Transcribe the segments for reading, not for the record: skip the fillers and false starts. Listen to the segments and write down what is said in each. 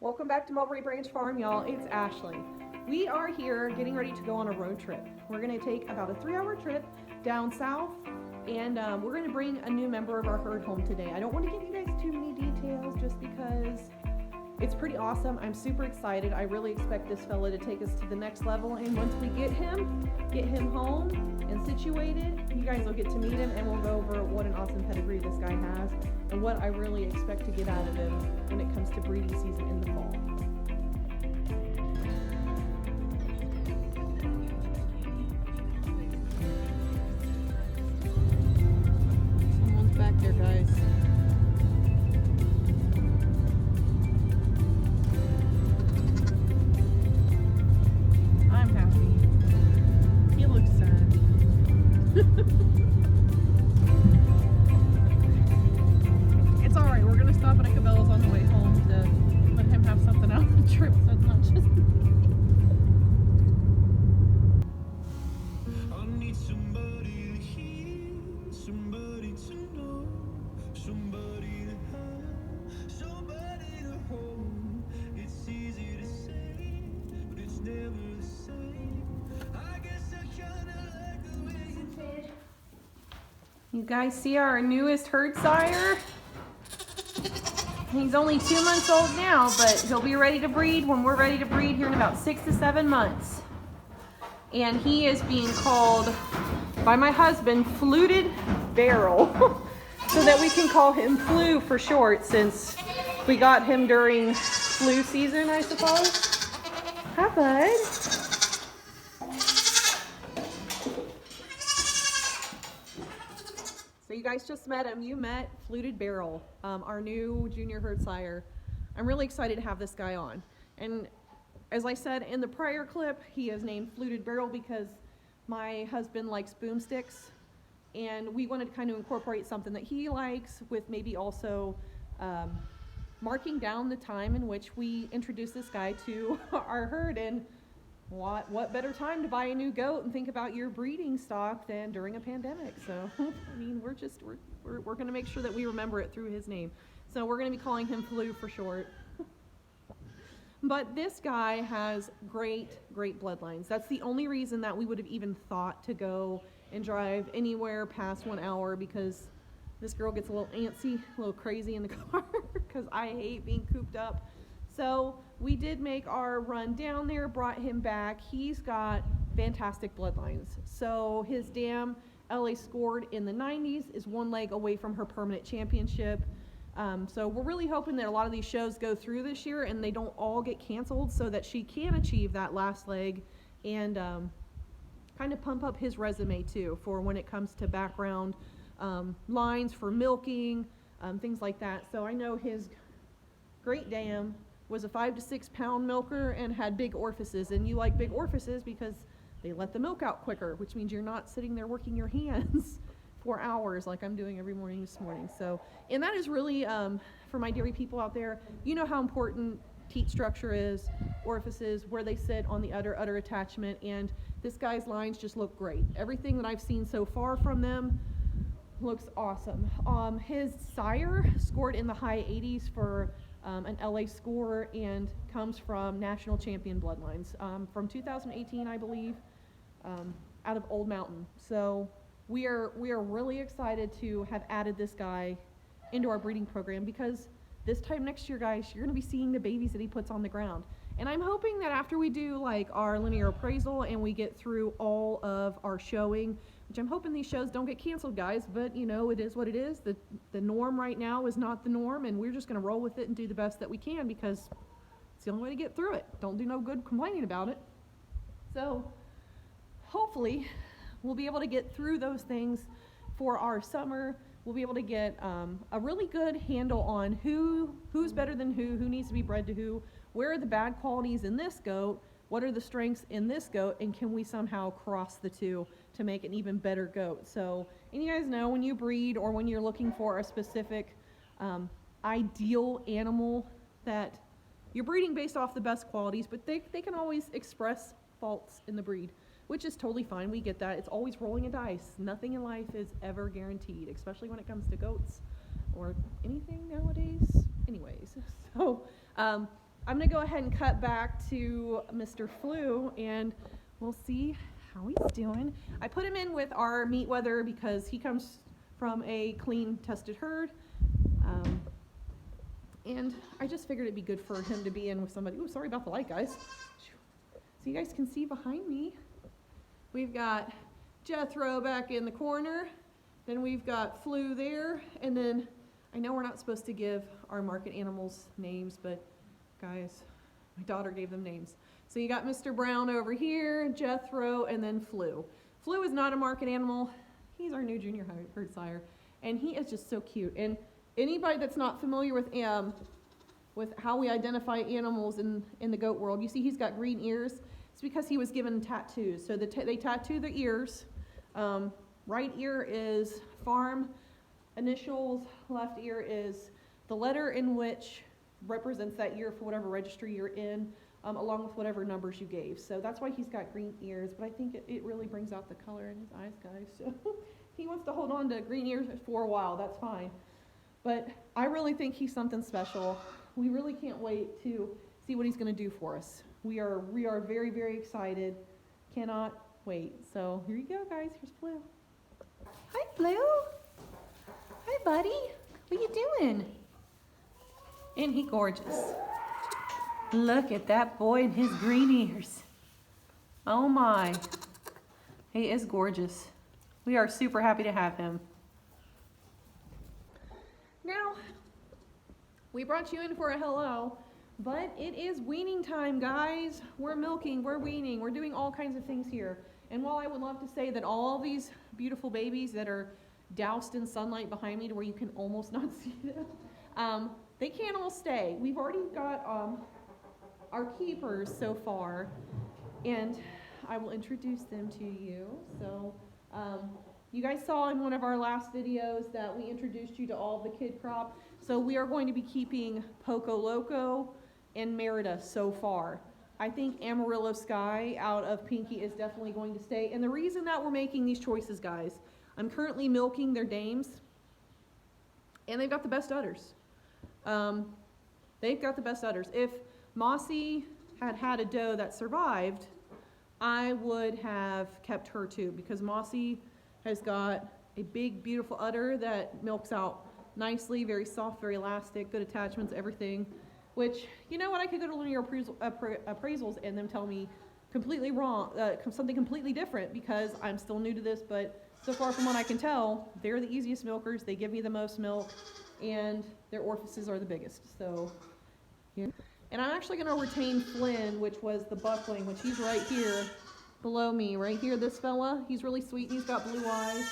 Welcome back to Mulberry Branch Farm, y'all. It's Ashley. We are here getting ready to go on a road trip. We're going to take about a 3-hour trip down south, and we're going to bring a new member of our herd home today. I don't want to give you guys too many details just because it's pretty awesome. I'm super excited. I really expect this fella to take us to the next level, and once we get him home and situated, you guys will get to meet him, and we'll go over what an awesome pedigree this guy has and what I really expect to get out of him when it comes to breeding season in the fall. Someone's back there, guys. I'm happy. He looks sad. It's alright, we're gonna stop at a Cabela's on the way home to let him have something out of the trip so it's not just me. I need somebody to hear, somebody to know, somebody to have, somebody to hold. It's easy to say, but it's never the same. I guess I kinda like the way you feel. You guys see our newest Herdsire? He's only 2 months old now, but he'll be ready to breed when we're ready to breed here in about 6 to 7 months. And he is being called by my husband Fluted Barrel, so that we can call him Flu for short, since we got him during flu season, I suppose. Hi, bud. So you guys just met him. You met Fluted Barrel, our new junior Herdsire. I'm really excited to have this guy on. And as I said in the prior clip, he is named Fluted Barrel because my husband likes boomsticks, and we wanted to kind of incorporate something that he likes with maybe also marking down the time in which we introduce this guy to our herd. And what better time to buy a new goat and think about your breeding stock than during a pandemic? So I mean, we're going to make sure that we remember it through his name. So we're going to be calling him Flu for short. But this guy has great bloodlines. That's the only reason that we would have even thought to go and drive anywhere past 1 hour, because this girl gets a little antsy, a little crazy in the car because I hate being cooped up. So we did make our run down there, brought him back. He's got fantastic bloodlines. So his dam, LA scored in the 90s, is 1 leg away from her permanent championship. So we're really hoping that a lot of these shows go through this year and they don't all get canceled, so that she can achieve that last leg and kind of pump up his resume too for when it comes to background lines for milking, things like that. So I know his great dam was a 5 to 6 pound milker and had big orifices, and you like big orifices because they let the milk out quicker, which means you're not sitting there working your hands for hours like I'm doing every morning this morning. So, and that is really, for my dairy people out there, you know how important teat structure is, orifices, where they sit on the udder attachment, and this guy's lines just look great. Everything that I've seen so far from them looks awesome. His sire scored in the high 80s for an LA score and comes from national champion bloodlines from 2018, I believe, out of Old Mountain. So we are really excited to have added this guy into our breeding program, because this time next year, guys, you're going to be seeing the babies that he puts on the ground. And I'm hoping that after we do like our linear appraisal and we get through all of our showing, which I'm hoping these shows don't get canceled, guys, but you know, it is what it is. The norm right now is not the norm, and we're just going to roll with it and do the best that we can, because it's the only way to get through it. Don't do no good complaining about it. So hopefully we'll be able to get through those things for our summer. We'll be able to get a really good handle on who's better than who needs to be bred to who, where are the bad qualities in this goat, what are the strengths in this goat, and can we somehow cross the two to make an even better goat. So, and you guys know, when you breed or when you're looking for a specific ideal animal, that you're breeding based off the best qualities, but they can always express faults in the breed, which is totally fine. We get that. It's always rolling a dice. Nothing in life is ever guaranteed, especially when it comes to goats or anything nowadays. Anyways, so I'm gonna go ahead and cut back to Mr. Flu, and we'll see how he's doing. I put him in with our meat wether because he comes from a clean, tested herd. And I just figured it'd be good for him to be in with somebody. Ooh, sorry about the light, guys. So you guys can see behind me, we've got Jethro back in the corner. Then we've got Flu there. And then I know we're not supposed to give our market animals names, but guys, my daughter gave them names. So you got Mr. Brown over here, Jethro, and then Flu. Flu is not a market animal. He's our new junior Herdsire, and he is just so cute. And anybody that's not familiar with how we identify animals in the goat world, you see he's got green ears. It's because he was given tattoos. So they tattoo the ears. Right ear is farm initials. Left ear is the letter in which represents that year for whatever registry you're in, along with whatever numbers you gave. So that's why he's got green ears. But I think it really brings out the color in his eyes, guys. So he wants to hold on to green ears for a while. That's fine. But I really think he's something special. We really can't wait to see what he's going to do for us. We are very, very excited. Cannot wait. So here you go, guys. Here's Flu. Hi, Flu. Hi, buddy. What you doing? Isn't he gorgeous? Look at that boy and his green ears. Oh my. He is gorgeous. We are super happy to have him. Now, we brought you in for a hello, but it is weaning time, guys. We're milking, we're weaning, we're doing all kinds of things here. And while I would love to say that all these beautiful babies that are doused in sunlight behind me to where you can almost not see them, they can't all stay. We've already got our keepers so far, and I will introduce them to you. So, you guys saw in one of our last videos that we introduced you to all of the kid crop. So we are going to be keeping Poco Loco and Merida so far. I think Amarillo Sky out of Pinky is definitely going to stay. And the reason that we're making these choices, guys, I'm currently milking their dames, and they've got the best udders. They've got the best udders. If Mossy had a doe that survived, I would have kept her too, because Mossy has got a big, beautiful udder that milks out nicely, very soft, very elastic, good attachments, everything. Which, you know what, I could go to one of your appraisals and them tell me completely wrong, something completely different, because I'm still new to this, but so far from what I can tell, they're the easiest milkers, they give me the most milk, and their orifices are the biggest. So, here. And I'm actually going to retain Flynn, which was the buckling, which he's right here below me, right here, this fella. He's really sweet, and he's got blue eyes.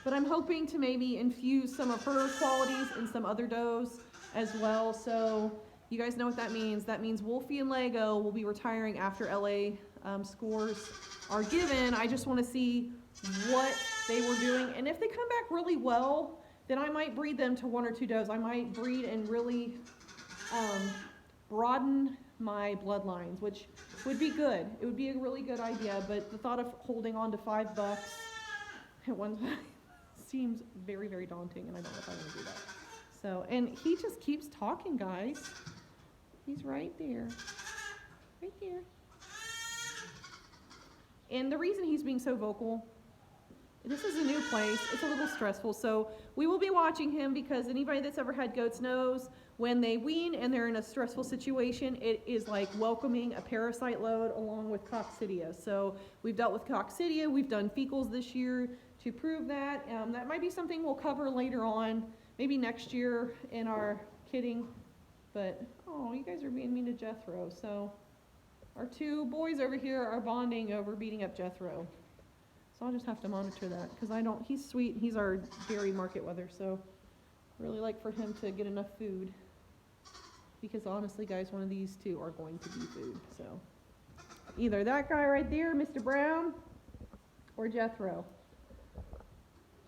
But I'm hoping to maybe infuse some of her qualities in some other does as well. So you guys know what that means. That means Wolfie and Lego will be retiring after LA scores are given. I just want to see what they were doing. And if they come back really well, then I might breed them to one or two does. I might breed and really broaden my bloodlines, which would be good. It would be a really good idea, but the thought of holding on to $5 at one time seems very, very daunting, and I don't know if I want to do that. So, and he just keeps talking, guys. He's right there. Right there. And the reason he's being so vocal, this is a new place. It's a little stressful. So we will be watching him, because anybody that's ever had goats knows when they wean and they're in a stressful situation, it is like welcoming a parasite load along with coccidia. So we've dealt with coccidia. We've done fecals this year to prove that. That might be something we'll cover later on, maybe next year in our kidding. But, oh, you guys are being mean to Jethro. So our two boys over here are bonding over beating up Jethro. So I'll just have to monitor that, because he's sweet, he's our dairy market wether, so really like for him to get enough food, because honestly, guys, one of these two are going to be food. So either that guy right there, Mr. Brown, or Jethro,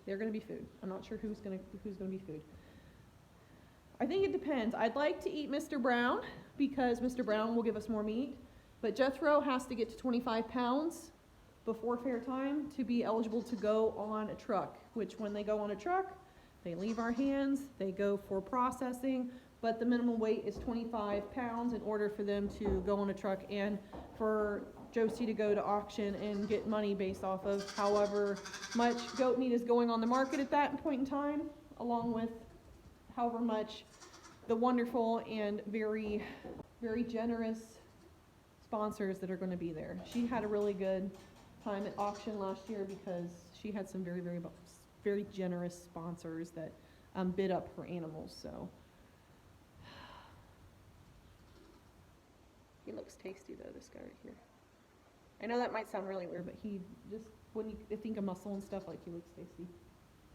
they're going to be food. I'm not sure who's going to be food. I think it depends. I'd like to eat Mr. Brown, because Mr. Brown will give us more meat, but Jethro has to get to 25 pounds before fair time to be eligible to go on a truck, which when they go on a truck, they leave our hands, they go for processing, but the minimum weight is 25 pounds in order for them to go on a truck and for Josie to go to auction and get money based off of however much goat meat is going on the market at that point in time, along with however much the wonderful and very, very generous sponsors that are going to be there. She had a really good time at auction last year because she had some very, very, very generous sponsors that bid up her animals. So he looks tasty though, this guy right here. I know that might sound really weird, but he just, when you think of muscle and stuff, like, he looks tasty.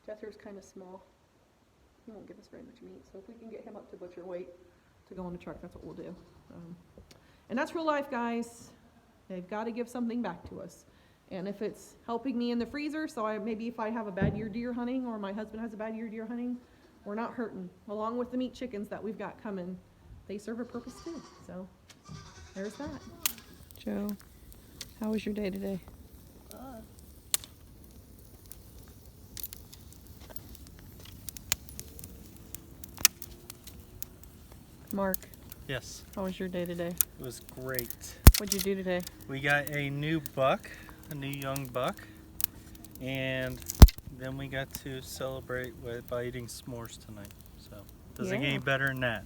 Jethro's kind of small. He won't give us very much meat, so if we can get him up to butcher weight to go on the truck, that's what we'll do. And that's real life, guys. They've got to give something back to us. And if it's helping me in the freezer, so maybe if I have a bad year deer hunting or my husband has a bad year deer hunting, we're not hurting. Along with the meat chickens that we've got coming, they serve a purpose too. So there's that. Joe, how was your day today? Mark, Yes, how was your day today? it was great. What'd you do today? We got a new buck, a new young buck, and then we got to celebrate by eating s'mores tonight. So doesn't get any better than that.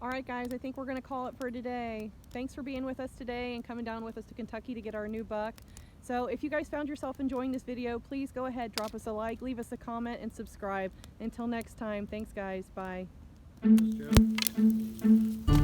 All right, guys, I think we're going to call it for today. Thanks for being with us today and coming down with us to Kentucky to get our new buck. So if you guys found yourself enjoying this video, please go ahead, drop us a like, leave us a comment, and subscribe. Until next time, thanks, guys. Bye. Thanks, Joe.